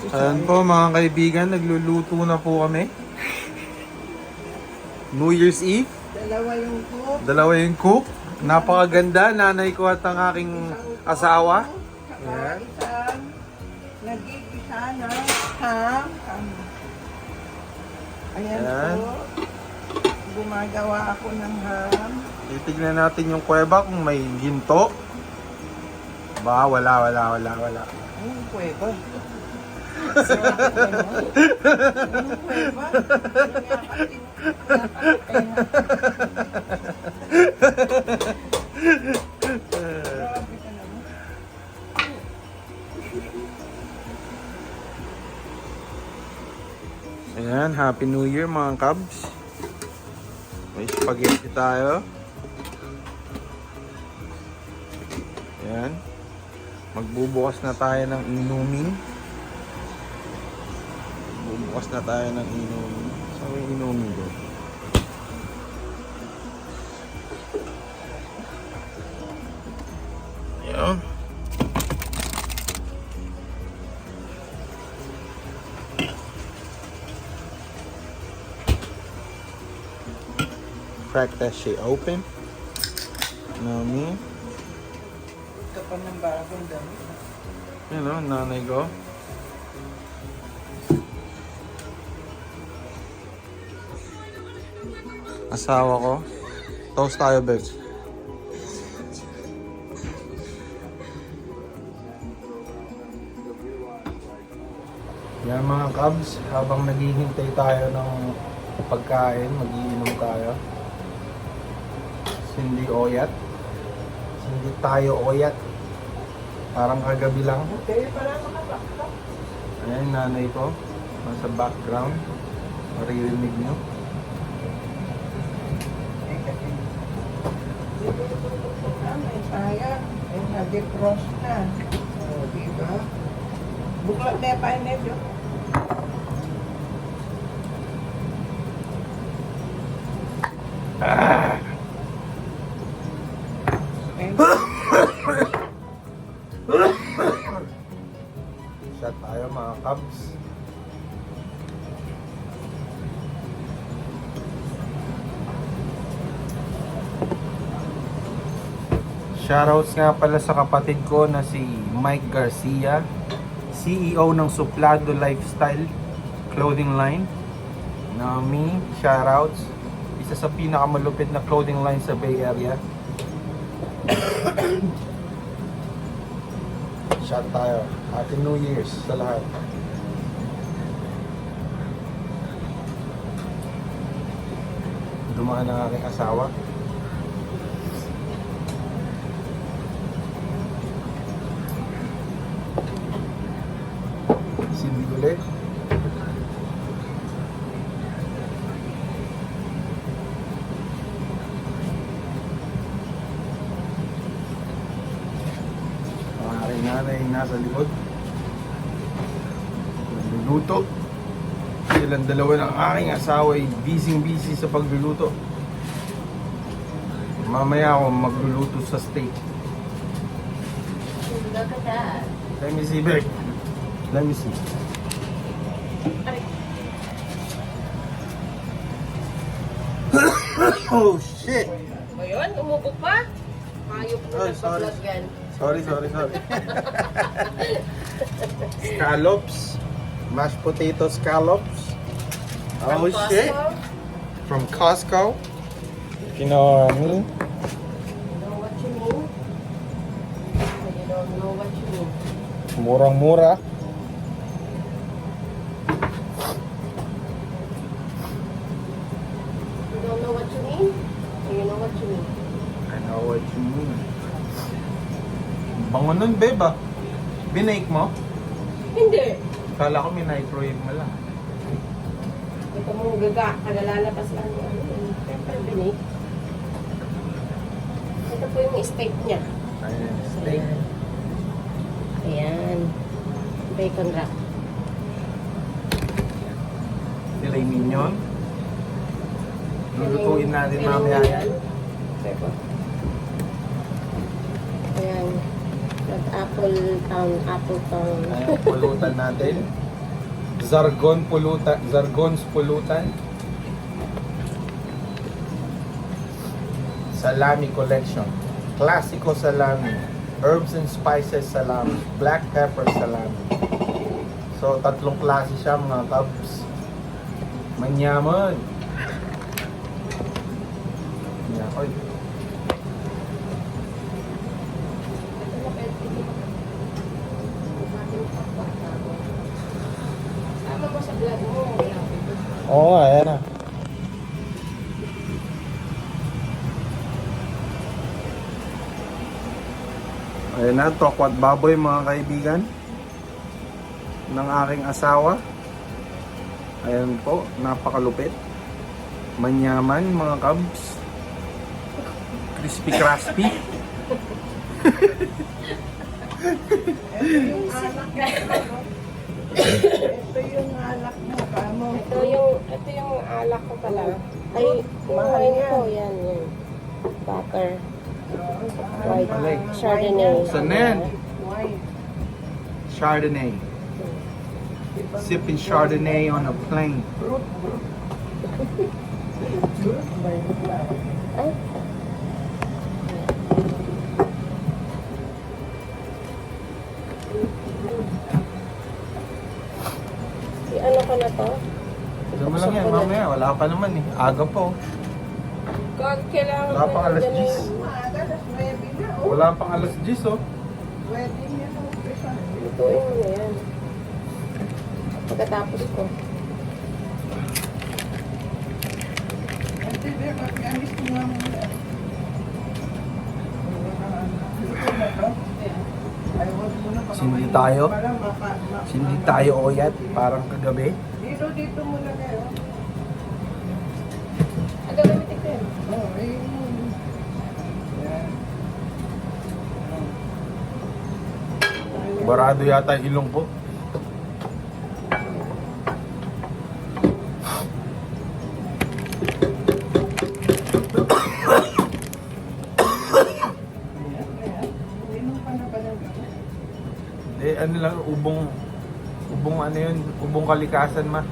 Ayan po mga kaibigan, nagluluto na po kami. New Year's Eve. Dalawa yung cook. Napakaganda, nanay ko at ang aking asawa. Ayan. Isang nag-iisa ng ham. Ayan Ayan. po. Gumagawa ako ng ham. Titignan natin yung kuweba kung may ginto. Ba, wala. Anong kuweba? Anong kuweba? Ayan, Happy New Year mga Cubs. May spaghetti tayo. Ayan. Magbubukas na tayo ng inumin. Bubukas na tayo ng inumin. Saan yung inumin ko? Ayan. Crack that shit open. Know what I mean? Ito pa ng bagong damit. You know, nanay ko. Asawa ko. Toast tayo, babe. Yan mga Cubs, habang naghihintay tayo ng pagkain, magiinom tayo. Hindi oyat. Hindi tayo oyat. Parang kagabi lang. Okay, para makabakbak. Ayan, nanay ko. Nasa background. Maririnig nyo. May sayang. Ay, nag-defrost na. O, diba? Buklat na yung painit yun. Shot tayo mga Cubs. Shoutouts nga pala sa kapatid ko na si Mike Garcia, CEO ng Suplado Lifestyle Clothing Line. Nami, shoutouts. Isa sa pinakamalupit na clothing line sa Bay Area. Shot tayo. Happy New Year's sa lahat. Dumaan ang aking asawa. Sindi ulit. Nanay nasa likod. Nagluluto. Silang dalawa ng aking asawa ay busy sa pagluluto. Mamaya ako magluluto sa steak. Look at that. Let me see, babe. Let me see. Oh shit! O yun, umubog pa? Hayop mo Ay, na sorry. pa-vlog yan. Sorry. Scallops. Mashed potato scallops. Oh From shit! Costco? From Costco. You know what I mean? You know what you mean? You don't know what you mean. Murang-mura. You don't know what you mean? Or you know what you mean? I know what you mean. Bango nun, babe ah. Binake mo? Hindi. Kala ko minicrowave mo lang. Ito mong gaga. Nalalabas lang yung ano yun. Siyempre, binig. Ito po yung steak niya. Ayan, steak. Ayan. Bacon wrap. Filet mignon. Lulutuin natin mamaya yan. Ayan. Apple town. Ayan, pulutan natin. Zargon's Pulutan. Salami collection. Classico salami. Herbs and spices salami. Black pepper salami. So, tatlong klase siya mga kabs. Manyaman. Oy. Sama mo sa vlog mo. Oo, ayan na. Ayan na, tokwat baboy mga kaibigan ng aking asawa. Ayan po, napakalupit. Manyaman mga kabs. Crispy crispy. Ito yung alak mo, kamo. Ito yung alak ko pala. Ay, Mahal wine yan. ko. Yan. Butter. White. Malay. Chardonnay. Saan na yan? White. Chardonnay. Sipping Chardonnay on a plane. Ay. Ano ko na to? Alam mo lang yan, mamaya. Wala pa naman eh. Aga po. Kailangan Wala pang alas 10. Maaga, alas 9 na. Oh. Wala pang alas 10 oh. Wedding niya ng umpisa. Lutuin mo na yan. Pagkatapos ko. Ante, mag-amis ko nga muna. Ito na to. Ay, wag muna, baka Sindi mainit tayo? pala, Hindi tayo oyat, parang kagabi. Dito muna kayo. Aga, gamitin ko yun. Oh, ayun. Yan. Barado yata yung ilong ko. Inom ka na ba ng gamot? Ano lang, ubong ano yun, ubong kalikasan ma.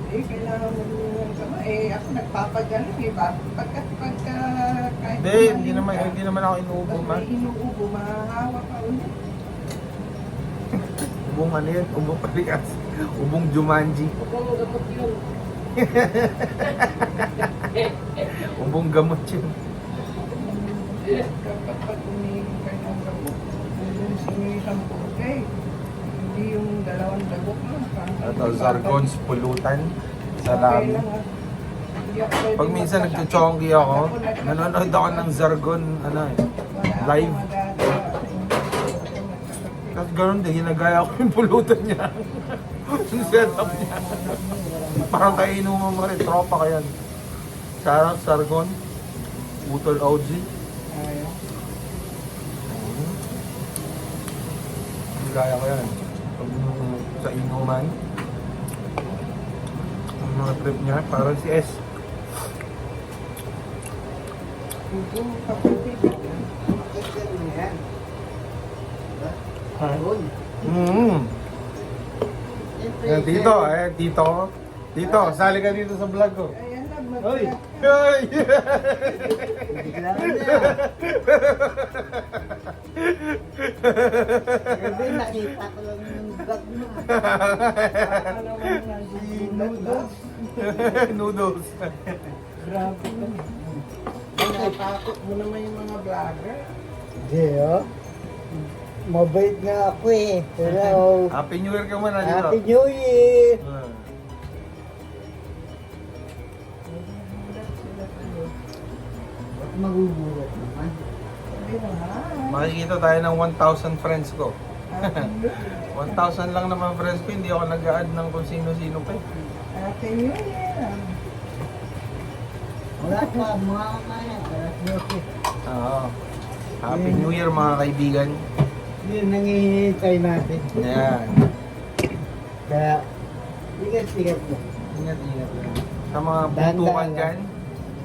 Kailangan mo ng gamot. Ako nagpapagaling Pagka kahit Hindi naman ako inuubo ma. Pag may inuubo, mahahawa ka ulit. Ubong ano yun, ubong kalikasan. Ubong Jumanji. Huwag mong gamot yun. Ubong gamot yun. Kapag pag umiinom ka ng gamot, yung sinisampo, okay. Hindi yung dalawang dagok lang. Ito, Zargon's Pulutan. Okay Salami. lang, ah. Hindi ako pwede Pag minsan magkasakit. nagchuchonggi ako, Ako nagkasakit. nanonood ako ng Zargon, ano eh, Wala akong live. magagawa. Hindi ako nagkasakit. Tapos ganoon din, ginagaya ko yung pulutan niya. Yung setup niya. Parang kainuman mo rin, tropa ka yan. Sarang Zargon, Utol OG. Ayaw. Gaya ko yan. Pag sa inuman, ang mga trip niya, parang si S. Yung kapatid. Yan, dito, dito. Dito, sali ka dito sa vlog ko. Ayan lang, Hoy! magkaya. Hoy! Kasi nakita ko lang yung vlog mo. Baka naman Noodles. Noodles. Grabe ka. Natatakot mo naman yung mga vlogger. Hindi, oh. Mabait nga ako eh. Hello. Happy New Year ka muna dito. Happy New Year! Ah. Ba't magugulat naman? Sabi mo, ha? Makikita tayo ng 1,000 friends ko. Happy New Year. 1,000 lang naman friends ko, hindi ako nag-add ng kung sino-sino pa eh. Happy New Year. Wala pa, mga kaya. Happy Oo. Happy New Year mga kaibigan. Yun nangihintay natin. Yan. Kaya, ingat-ingat mo. Ingat-ingat lang. Sa mga Dahan-dahan butukan lang. dyan,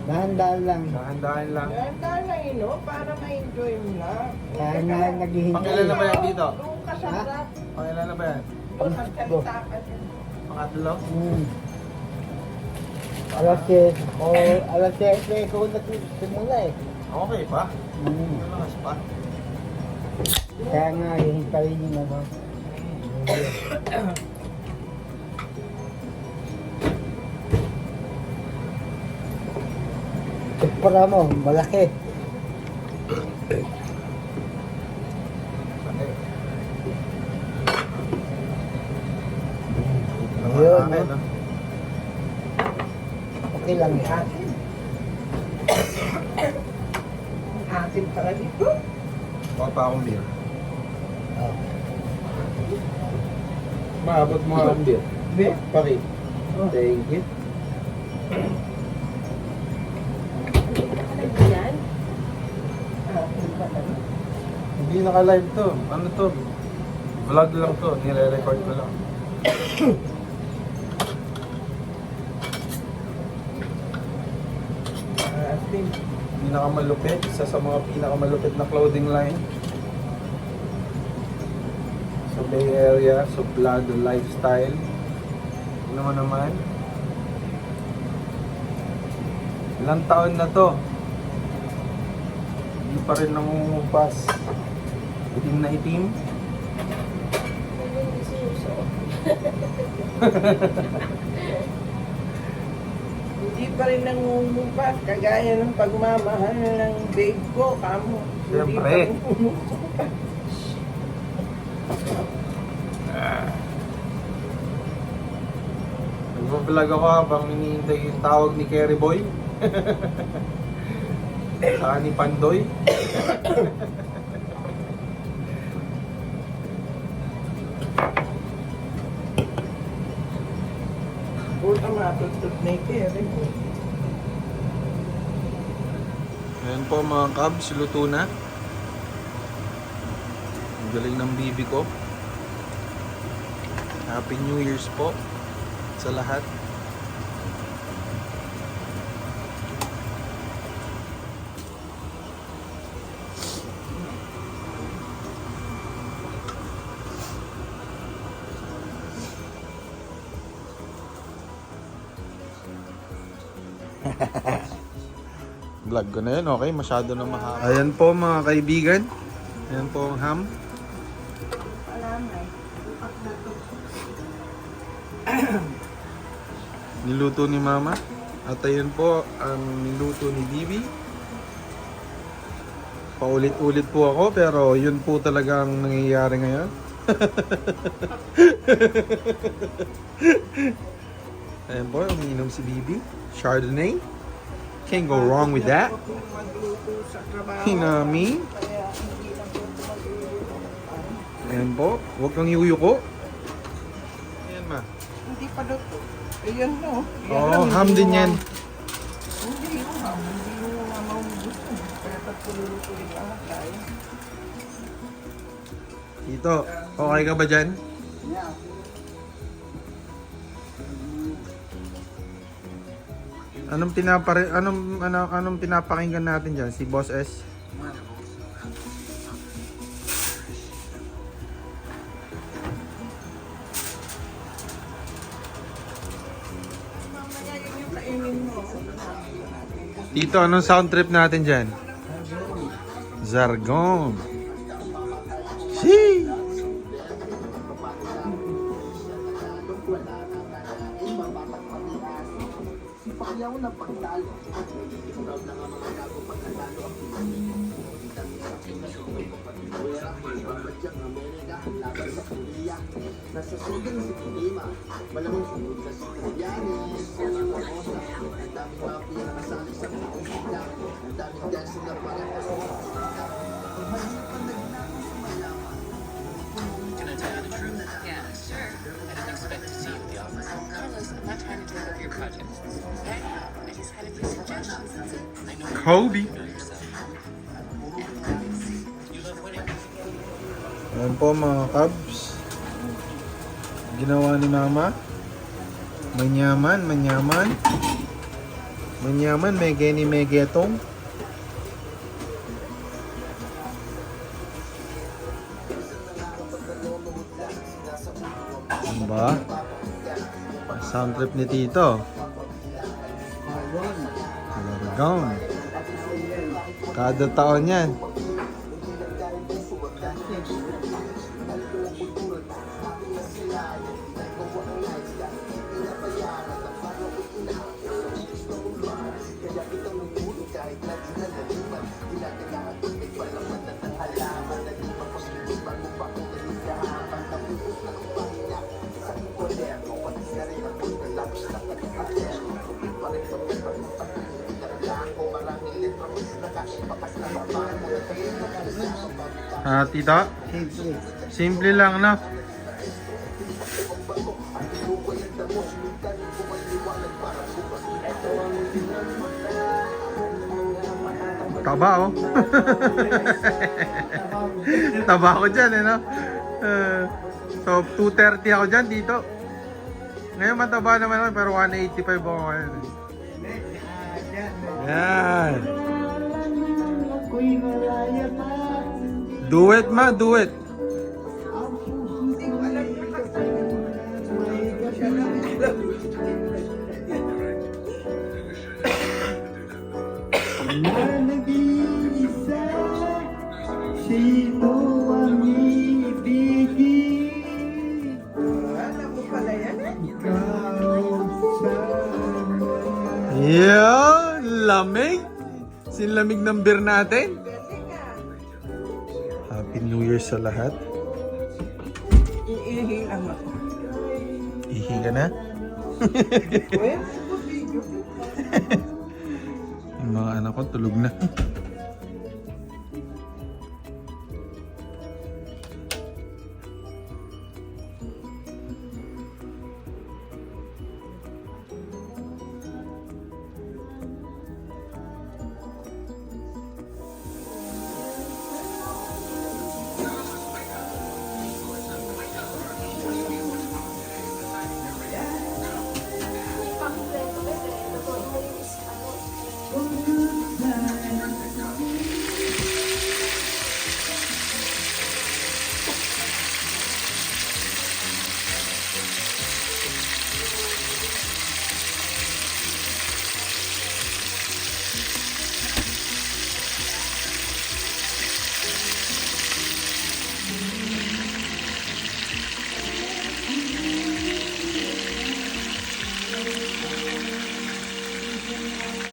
Dahan-dahan lang. dahan-dahan lang. Ganda na ino, para ma-enjoy mo lang. Kaya nga naghihintay. Pakilala ba yan dito? Doon ka sa Ha? rap. Pakilala ba yan? Doon magsalita ka dyan. Pangatlo. Alas 7 ko nagsimula eh. Okay pa? Hmm. Malakas pa? Kaya nga, hihintayin yung ano. Para mo, malaki. Ayun, Akin, no? no? Okay lang yan. Atin. Atin pala dito. Kuha pa akong beer. Oh. Maabot mo akong beer. Be? Paki. Thank you. Yan. Atin pala. Hindi naka-live to. Ano to? Vlog lang to. Nire-record ko lang. Atin. Pinakamalupit. Isa sa mga pinakamalupit na clothing line. Sa Bay Area. Suplado Lifestyle. Ano mo naman? Ilang taon na to? Hindi pa rin nangungumpas. Itim na itim. Hindi sinuso. Hindi pa rin nangungumpas. Kagaya ng pagmamahal ng babe ko. Kamo. Hindi Siyempre. pa rin nangungumpas. Nagpa-vlog ako habang hinihintay yung tawag ni Kerry Boy. Saka ni Pandoy. Puta matutut na ikere mo. Ayan po mga Cubs, luto na. Ang galing ng bibi ko. Happy New Year's po sa lahat. Vlog ko na yun, okay? Masyado na mahaba. Ayan po mga kaibigan. Ayan po ang ham. Niluto ni Mama. At ayan po ang niluto ni Bibi. Paulit-ulit po ako pero yun po talaga ang nangyayari ngayon. Ayan po, umiinom si Bibi. Chardonnay. Can't go wrong with that. Magluto sa trabaho. Hinami. Kaya hindi na po magluluto. Ayan po. Huwag kang yuyuko. Ayan ma. Hindi pa luto. Ayun no. Yan Oo, lang, ham hindi din mo yan. Hindi yung ham. Hindi mo nga maubos. Kaya pagpululutuin lang tayo. Tito, okay ka ba dyan? Yeah. Anong pinapakinggan natin diyan? Si Boss S. Mamaya yun yung kainin mo. Tito, anong sound trip natin diyan? Zargon. Sheesh! Nasa sugal si Kulima, malamang sunod na si Kuyanis, ang Pamosa, ang daming mafia na kasali sa pagkakita, ang daming dancing na parang kasama sa sita. Ang mahirap ang nagnanong sa mayaman. Can I tell you the truth? Yeah, sure. I didn't expect to see you at the office. Carlos, I'm not trying to take over your project. I just had a few suggestions. That's it. I know Kobe. you know yourself. You love winning. Ayan po mga Cubs. Ginawa ni Mama. Manyaman, manyaman. Manyaman, may geni, may getong. Ano ba? Sound trip ni Tito. Largong. Kada taon yan. Tito? Simple. Simple lang, no? Taba, oh. Taba ako dyan, eh, no? So, 230 ako dyan, dito. Ngayon mataba naman ako, pero 185 ako ngayon. Yan. Ako'y malaya pa. Do it, ma. Do it. Hindi ko alam na kasi. Siya lang alam. Na nag-iisa, sino ang ibigin? Alam mo pala yan eh. Ikaw sana. Yeah, lamig. Sinlamig ng beer natin. Galing ah. Happy New Year sa lahat. Iihi lang ako. Ihi ka na? Well, video. Yung mga anak ko tulog na.